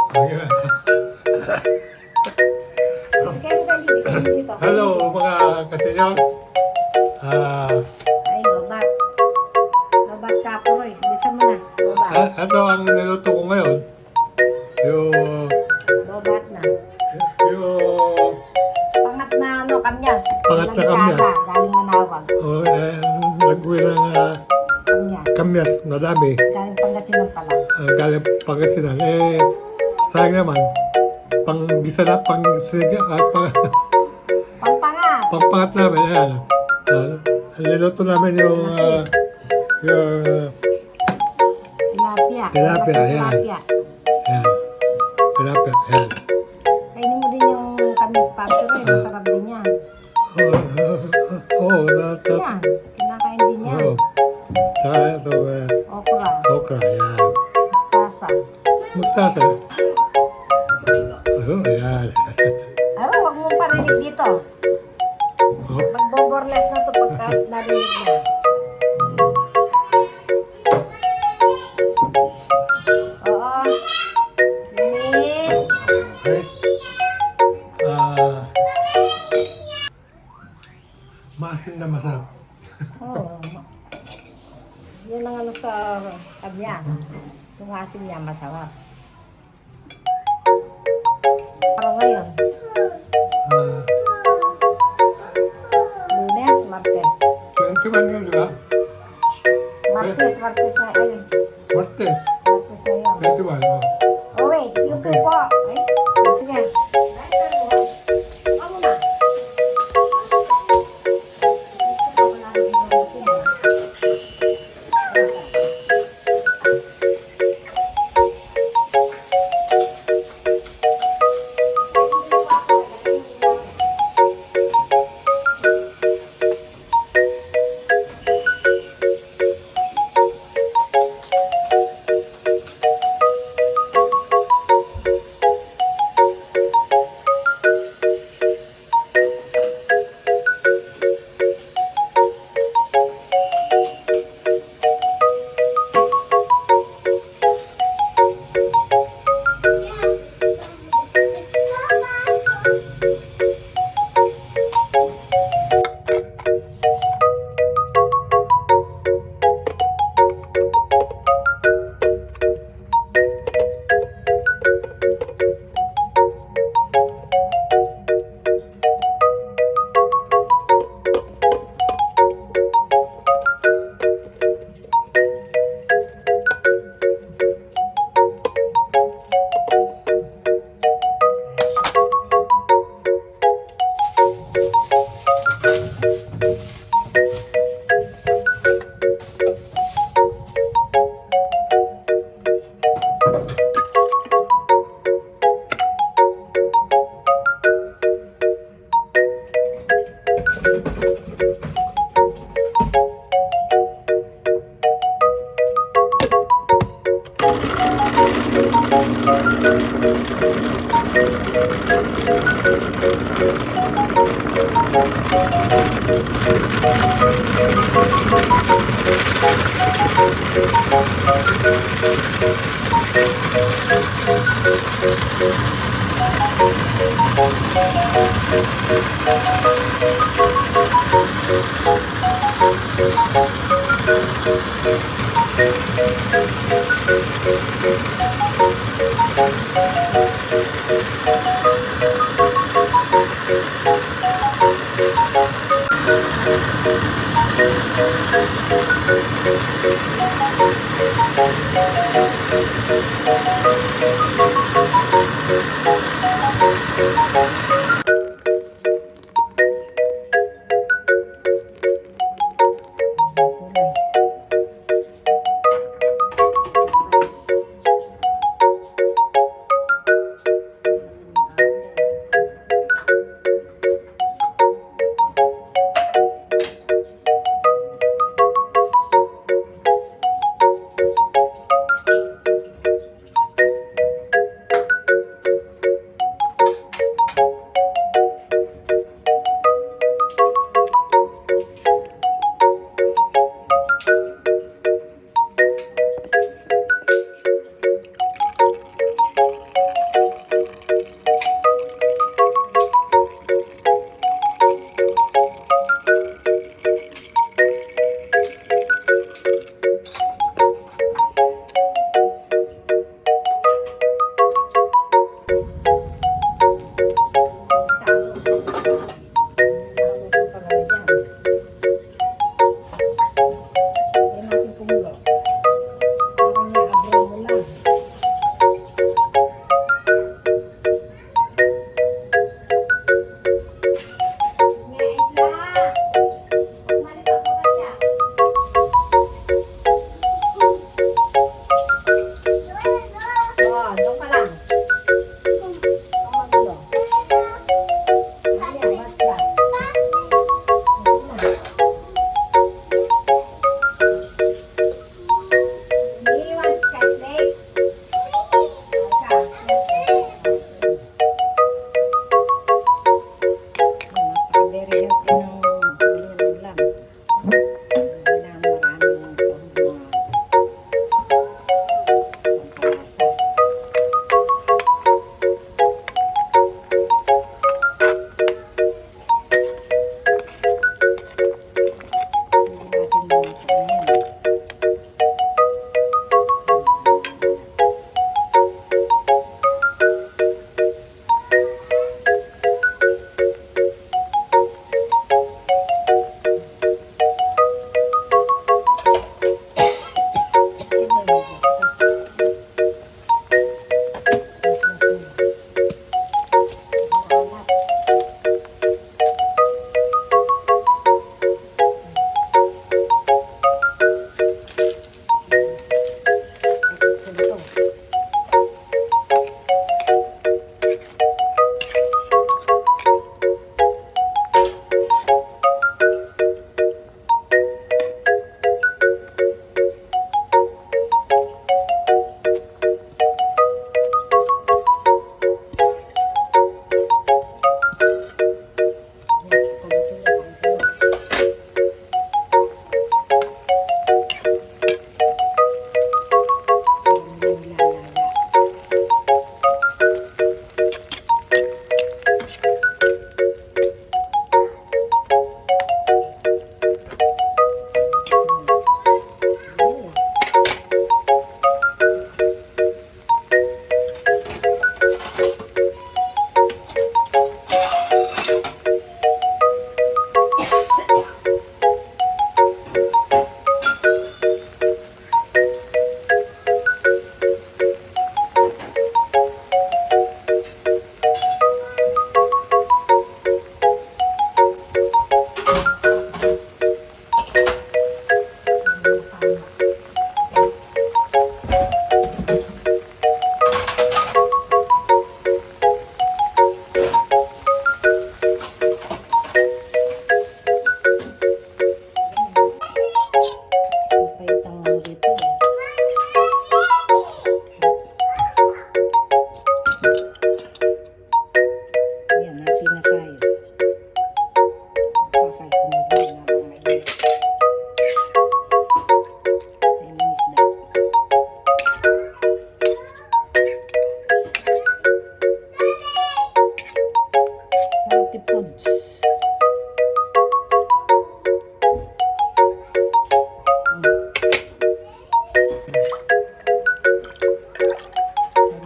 Ayan. Hello mga kasinyaw. Ay, lobat. Lobat kapoy. Bisa mo na. Lobat. Ito ang niluto ko ngayon. Yung Lobat na. yung Pangat na ano, kamyas. Pangat na Lagkaka, kamyas. Galing Manawag. lagwi ng Kamyas. kamyas, madami. Galing Pangasinan pa lang. Galing Pangasinan. Sayang naman, pang-gisa na, Pampangat. pang-pangat namin. Ayan. Niluto namin yung Tilapia. Tilapia, ayan. Tilapia. ayan. Tilapia, ayan. Kainin mo din yung kamyas pastoy. Masarap din yan. Oo, Yan. Kinakain din yan. oo. Tsaka ito, Okra. okra, ayan. Mustasa. Mustasa. Oo, ayan. Aro, huwag mong parinig dito. Oh, Magboborles na to pagka narinig na. Oo. Limit. okay. Maasin na masarap. Oo. Yun ang ano sa kamyas. Yung asin niya masarap. Parang ngayon, Ah, Lunes, Martes. 21 yun, di ba? Martes na. Ay, Martes, Martes na yun. 21. Oh. Oh wait, yung Okay. po. Ay, sige. Ano na?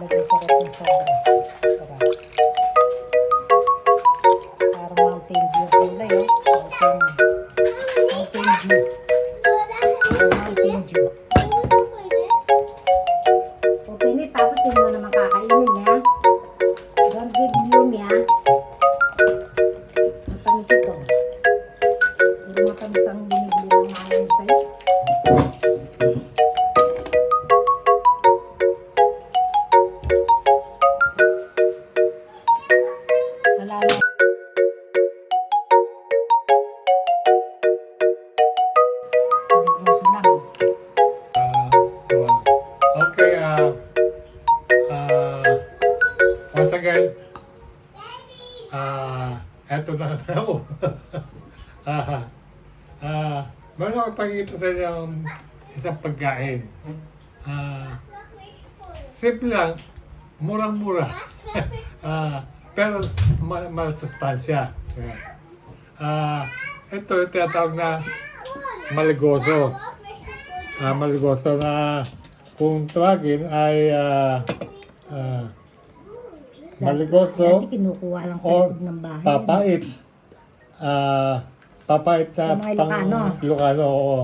Talagang sarap ng sobra. Sarap. Parang Mountain Dew kulay, oh. Mountain Dew. Mountain Dew. O, pinit, tapos hindi mo naman kakainin, ha? Don't give you me, ha? Matamis ito. Puro matamis ang binibili ng maayong sa'yo. Wala na. Gusto lang. Okay, once again, eto na ako. Meron ako pakikita sa inyo ang isang pagkain. Simple lang, murang-mura. Pero masustansya. Ito yung tinatawag na maligoso. Maligoso na kung tawagin ay maligoso Dati kinukuha lang sa o likod ng bahay. papait. Papait na Sa mga Ilocano. Ilocano, oo.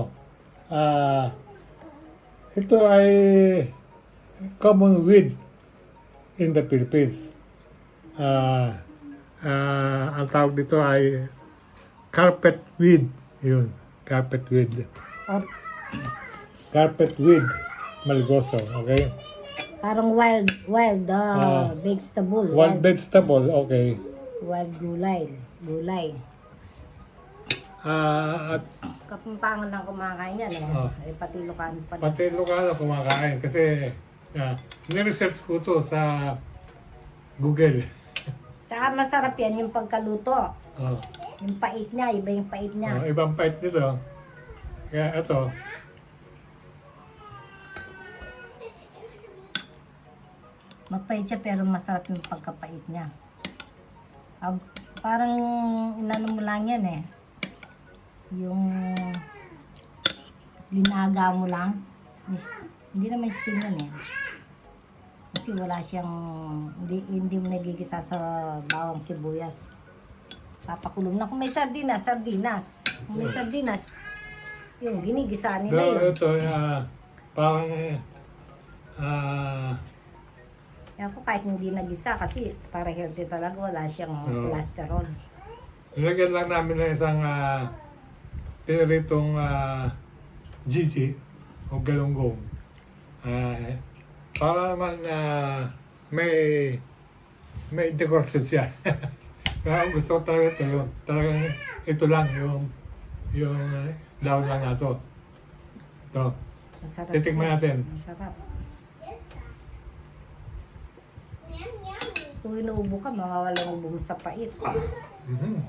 Ito ay common weed in the Philippines. Ang tawag dito ay carpet weed. Yun, carpet weed. Or, Carpet weed, maligoso, okay? parang wild vegetable. Wild vegetable, okay. Wild gulay. At Kapampangan lang kumakain yan, eh. Oh. Eh, pati Ilocano pa rin. pati Ilocano kumakain kasi niresearch ko to sa Google. Tsaka masarap yan yung pagkaluto. Oh. Yung pait niya, iba yung pait niya. Ibang pait nito. Kaya ito, Mapait siya pero masarap yung pagkapait niya. Parang inano mo lang yan, eh. Yung linaga mo lang. Hindi na may steam yan, eh. Kasi wala siyang, hindi mo nagigisa sa bawang sibuyas. Papakulong na. Kung may sardinas. Kung may sardinas, yung ginigisa nila pero yun. ito, parang Kaya ako kahit hindi nagisa kasi para healthy talaga, wala siyang cholesterol. nilagyan lang namin ng isang piniritong Gigi o galunggong. Para naman may dekorasyon siya. Kaya ang gusto ko talaga ito yun. Talagang ito lang yung daon lang na ito. Ito. Masarap Titikman siya. natin. Masarap. Kung inuubo ka, mawawalan ng ubo mo sa pait. Mhm.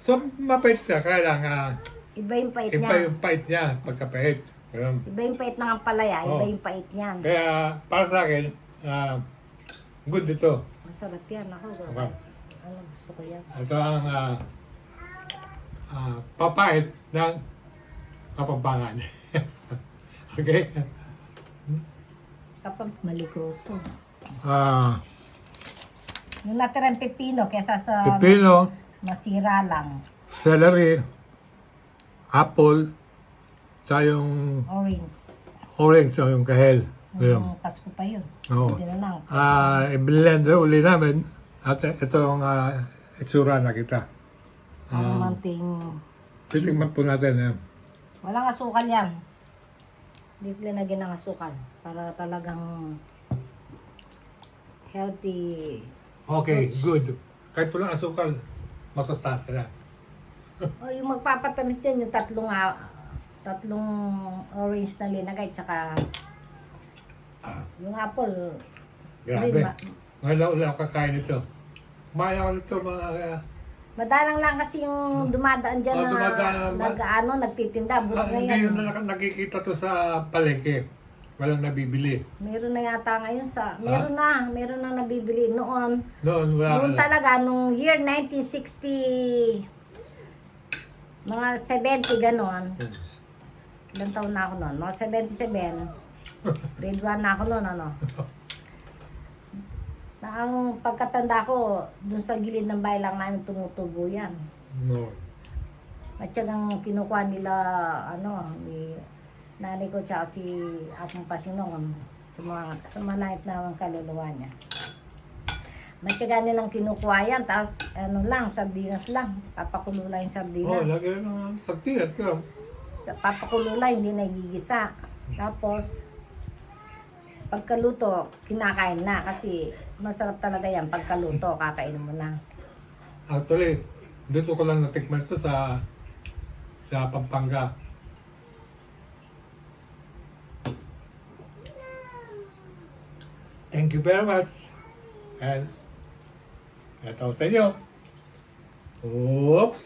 So, mapait siya. Kaya lang, Iba yung pait iba niya. yung pait niya pagkapait. Ganun. Iba yung pait ng ampalaya, iba Oo. yung pait niyan. Kaya, para sa akin, good ito. Masarap yan. Ako, Okay. ano, gusto ko yan. Ito ang papait ng Kapampangan. Okay? Kapag malikoso. Pipino, Yung natirang pepino, kesa sa masira lang. celery, apple, sa yung Orange. o yung kahel. Ayun. Yung Pasko pa yun. Oo. Hindi na lang. I-blender uli namin at ito ang itsura na kita. Ang manting. Titigman po natin. Walang asukal yan. Hindi linagyan ng asukal. Para talagang healthy. Okay, good. Kahit walang asukal, masustansya na. O yung magpapatamis dyan, yung tatlong orange na linagay, tsaka yung apple. Grabe. Hindi, Ngayon lang ulit ako kakain ito. Kumain ako nito mga... madalang lang kasi yung dumadaan dyan nagtitinda. Buti hindi ngayon. yun na nakikita to sa palengke. Walang nabibili. Meron na yata ngayon meron na nabibili noon. Noon, wala. Noon talaga, nung year 1960, Mga 70 ganon. Hmm. Ilang taon na ako noon? Mga 77. Grade 1 na ako noon, ano? Na ang pagkatanda ko, dun sa gilid ng bahay lang namin tumutubo yan. No. At syagang kinukuha nila, ano, ni nanay ko tsaka si Apong Pasinong sa malait na ang kaluluwa niya. Matyaga nilang kinukuha yan, tapos ano lang, sardinas lang. Papakulo lang yung Oh, sardinas. lagi ng sardinas ka. Papakulo lang, hindi nagigisa. Tapos, pagkaluto, kinakain na kasi masarap talaga yan. Pagkaluto, kakainin mo na. Actually, dito ko lang natikman ito sa Pampanga. Thank you very much. And ito sa inyo. Oops!